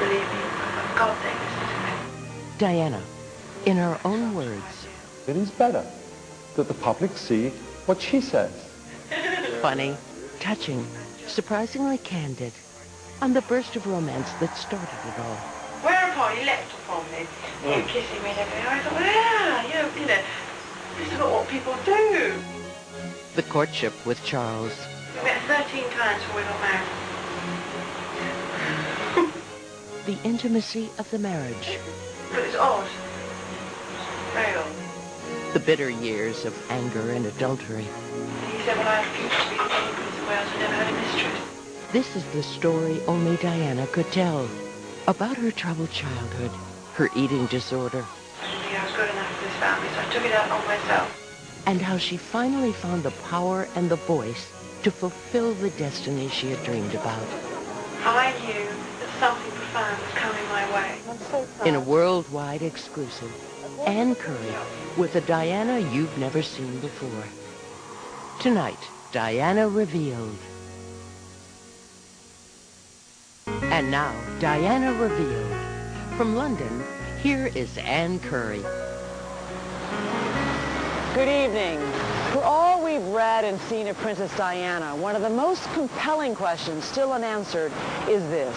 believe me, for God's sake, listen to me. Diana, in her own words. It is better that the public see what she says. Funny, touching, surprisingly candid, on the burst of romance that started it all. Whereupon he leapt from me, kissing me and everything. I thought, yeah, you know, this is not what people do. The courtship with Charles. We met 13 times before we got married. The intimacy of the marriage. But it's odd. It's very odd. The bitter years of anger and adultery. He said, well, I refuse to be the King of Prince of Wales. I never had a mistress. This is the story only Diana could tell. About her troubled childhood, her eating disorder. I didn't think I was good enough for this family, so I took it out on myself. And how she finally found the power and the voice to fulfill the destiny she had dreamed about. I knew that something profound was coming my way. I'm so proud. In a worldwide exclusive, Anne Curry with a Diana you've never seen before. Tonight, Diana Revealed. And now, Diana Revealed. From London, here is Anne Curry. Good evening. For all we've read and seen of Princess Diana, one of the most compelling questions still unanswered is this.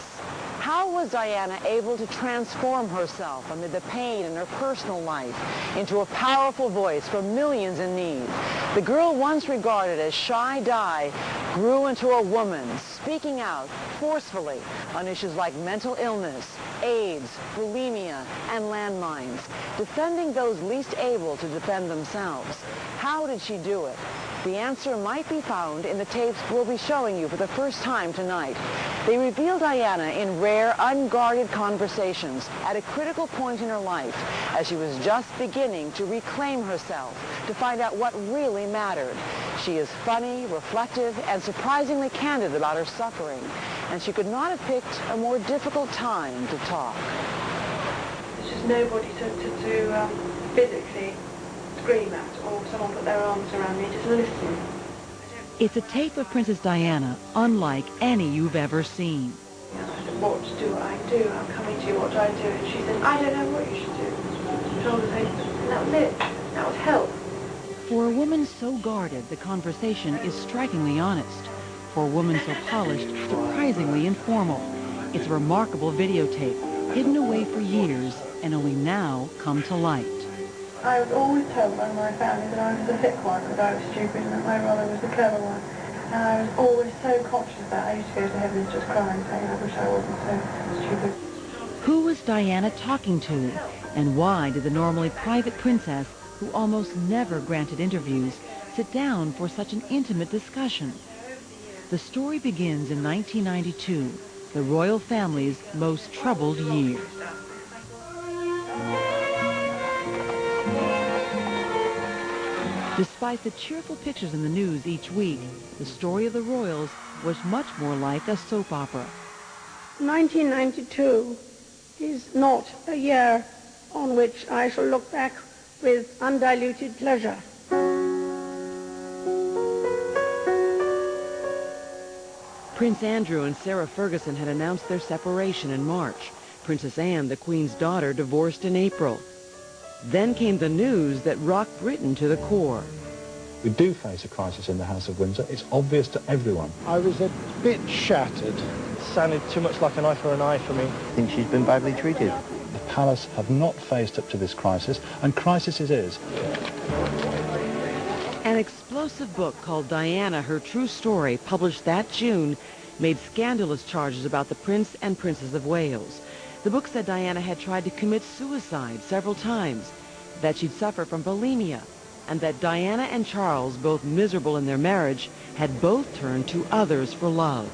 How was Diana able to transform herself amid the pain in her personal life into a powerful voice for millions in need? The girl once regarded as shy Di grew into a woman, speaking out forcefully on issues like mental illness, AIDS, bulimia, and landmines, defending those least able to defend themselves. How did she do it? The answer might be found in the tapes we'll be showing you for the first time tonight. They reveal Diana in rare, unguarded conversations at a critical point in her life as she was just beginning to reclaim herself, to find out what really mattered. She is funny, reflective, and surprisingly candid about her suffering, and she could not have picked a more difficult time to talk. There's just nobody to physically scream at, or someone put their arms around me, just listen. It's a tape of Princess Diana, unlike any you've ever seen. And I said, what to do, what I do, I'm coming to you, what do I do? And she said, I don't know what you should do. She told us, and that was it. That was help. For a woman so guarded, the conversation is strikingly honest. For a woman so polished, surprisingly informal. It's a remarkable videotape, hidden away for years, and only now come to light. I was always told by my family that I was the thick one, that I was stupid, and that my brother was the clever one. And I was always so conscious of that. I used to go to heaven just crying, saying I wish I wasn't so stupid. Who was Diana talking to? And why did the normally private princess, who almost never granted interviews, sit down for such an intimate discussion? The story begins in 1992, the royal family's most troubled year. Despite the cheerful pictures in the news each week, the story of the royals was much more like a soap opera. 1992 is not a year on which I shall look back with undiluted pleasure. Prince Andrew and Sarah Ferguson had announced their separation in March. Princess Anne, the Queen's daughter, divorced in April. Then came the news that rocked Britain to the core. We do face a crisis in the House of Windsor. It's obvious to everyone. I was a bit shattered. It sounded too much like an eye for an eye for me. I think she's been badly treated. The palace have not faced up to this crisis, and crisis it is. An explosive book called Diana, Her True Story, published that June, made scandalous charges about the Prince and Princess of Wales. The book said Diana had tried to commit suicide several times, that she'd suffered from bulimia, and that Diana and Charles, both miserable in their marriage, had both turned to others for love.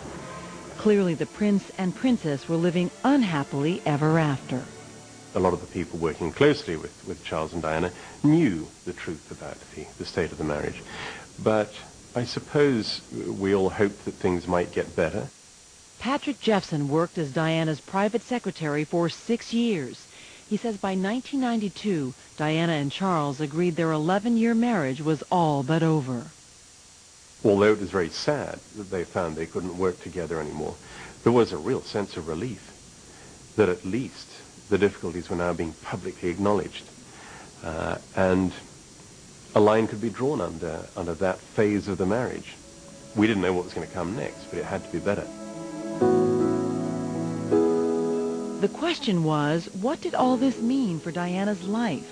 Clearly, the Prince and Princess were living unhappily ever after. A lot of the people working closely with Charles and Diana knew the truth about the state of the marriage. But I suppose we all hoped that things might get better. Patrick Jeffson worked as Diana's private secretary for 6 years. He says by 1992, Diana and Charles agreed their 11-year marriage was all but over. Although it was very sad that they found they couldn't work together anymore, there was a real sense of relief. that at least the difficulties were now being publicly acknowledged. And a line could be drawn under that phase of the marriage. We didn't know what was going to come next, but it had to be better. The question was, what did all this mean for Diana's life?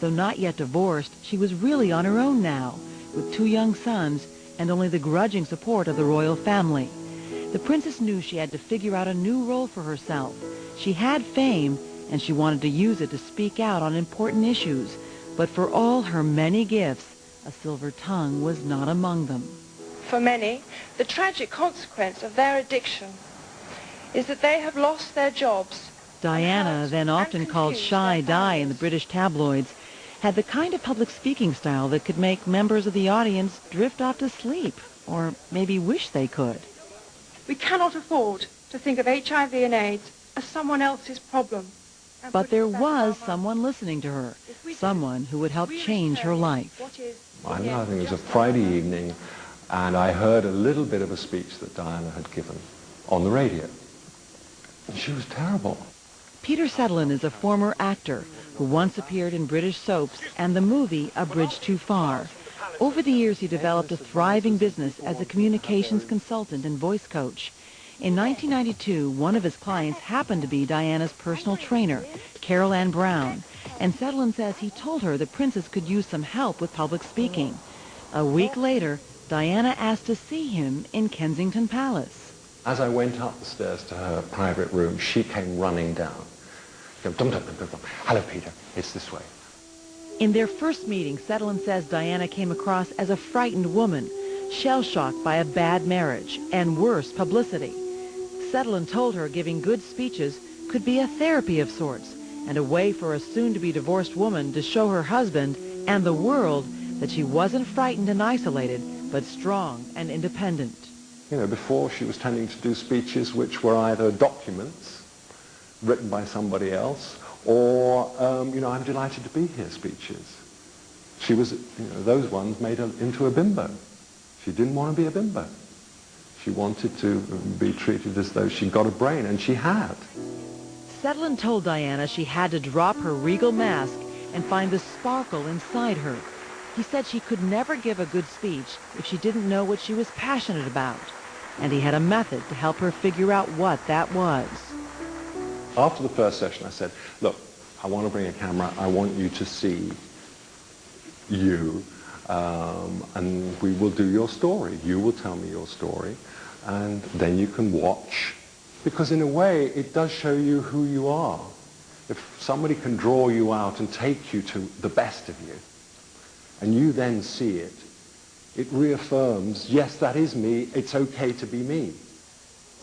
Though not yet divorced, she was really on her own now, with 2 young sons and only the grudging support of the royal family. The princess knew she had to figure out a new role for herself. She had fame, and she wanted to use it to speak out on important issues. But for all her many gifts, a silver tongue was not among them. For many, the tragic consequence of their addiction is that they have lost their jobs. Diana, then often called Shy Di in the British tabloids, had the kind of public speaking style that could make members of the audience drift off to sleep, or maybe wish they could. We cannot afford to think of HIV and AIDS as someone else's problem. But there was someone listening to her, someone who would help change her life. I think it was a Friday evening, and I heard a little bit of a speech that Diana had given on the radio. And she was terrible. Peter Sutherland is a former actor who once appeared in British soaps and the movie A Bridge Too Far. Over the years, he developed a thriving business as a communications consultant and voice coach. In 1992, one of his clients happened to be Diana's personal trainer, Carol Ann Brown, and Sutherland says he told her the princess could use some help with public speaking. A week later, Diana asked to see him in Kensington Palace. As I went up the stairs to her private room, she came running down. Dum, dum, dum, dum, dum. Hello, Peter. It's this way. In their first meeting, Sutherland says Diana came across as a frightened woman, shell-shocked by a bad marriage and worse, publicity. Sutherland told her giving good speeches could be a therapy of sorts and a way for a soon-to-be divorced woman to show her husband and the world that she wasn't frightened and isolated, but strong and independent. You know, before she was tending to do speeches which were either documents written by somebody else or, you know, I'm delighted to be here speeches. She was, you know, those ones made her into a bimbo. She didn't want to be a bimbo. She wanted to be treated as though she got a brain, and she had. Sutherland told Diana she had to drop her regal mask and find the sparkle inside her. He said she could never give a good speech if she didn't know what she was passionate about, and he had a method to help her figure out what that was. After the first session, I said, look, I want to bring a camera. I want you to see you, and we will do your story. You will tell me your story, and then you can watch, because in a way, it does show you who you are. If somebody can draw you out and take you to the best of you, and you then see it, it reaffirms, yes, that is me, it's okay to be me.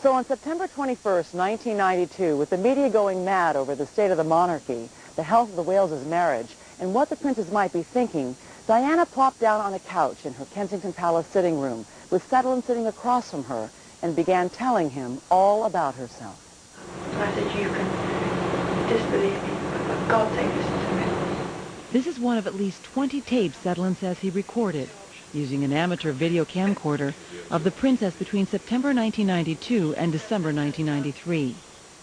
So on September 21st, 1992, with the media going mad over the state of the monarchy, the health of the Wales' marriage, and what the princess might be thinking, Diana plopped down on a couch in her Kensington Palace sitting room, with Sutherland sitting across from her, and began telling him all about herself. I said, you can disbelieve me, but for God's sake, listen to me. This is one of at least 20 tapes Sutherland says he recorded, using an amateur video camcorder, of the princess between September 1992 and December 1993.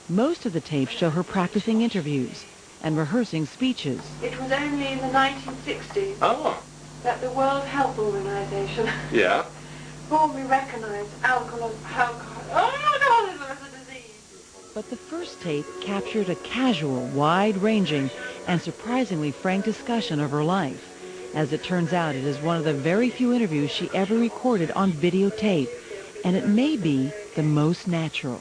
Most of the tapes show her practicing interviews and rehearsing speeches. It was only in the 1960s that the World Health Organization formally recognized alcoholism as a disease. But the first tape captured a casual, wide-ranging, and surprisingly frank discussion of her life. As it turns out, it is one of the very few interviews she ever recorded on videotape, and it may be the most natural.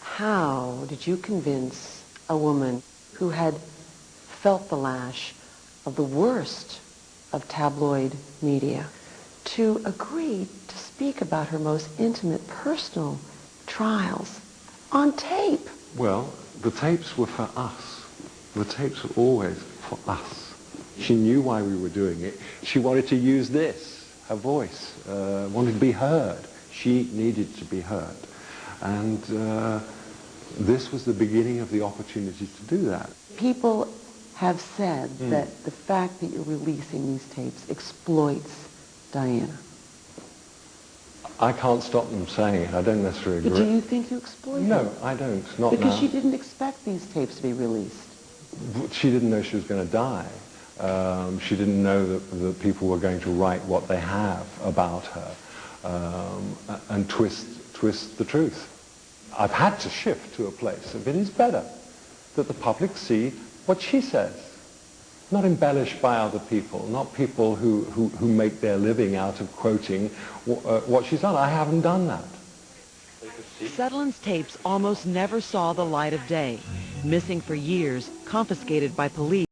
How did you convince a woman who had felt the lash of the worst of tabloid media to agree to speak about her most intimate personal trials on tape? Well, the tapes were for us. The tapes were always for us. She knew why we were doing it. She wanted to use this, her voice, wanted to be heard. She needed to be heard. And this was the beginning of the opportunity to do that. People have said that the fact that you're releasing these tapes exploits Diana. I can't stop them saying it. I don't necessarily agree. But do you think you exploited No, it? I don't. Not Because now. she didn't expect these tapes to be released. She didn't know she was going to die. She didn't know that people were going to write what they have about her and twist the truth. I've had to shift to a place of it is better that the public see what she says, not embellished by other people, not people who make their living out of quoting what she's done. I haven't done that. Sutherland's tapes almost never saw the light of day, missing for years, confiscated by police.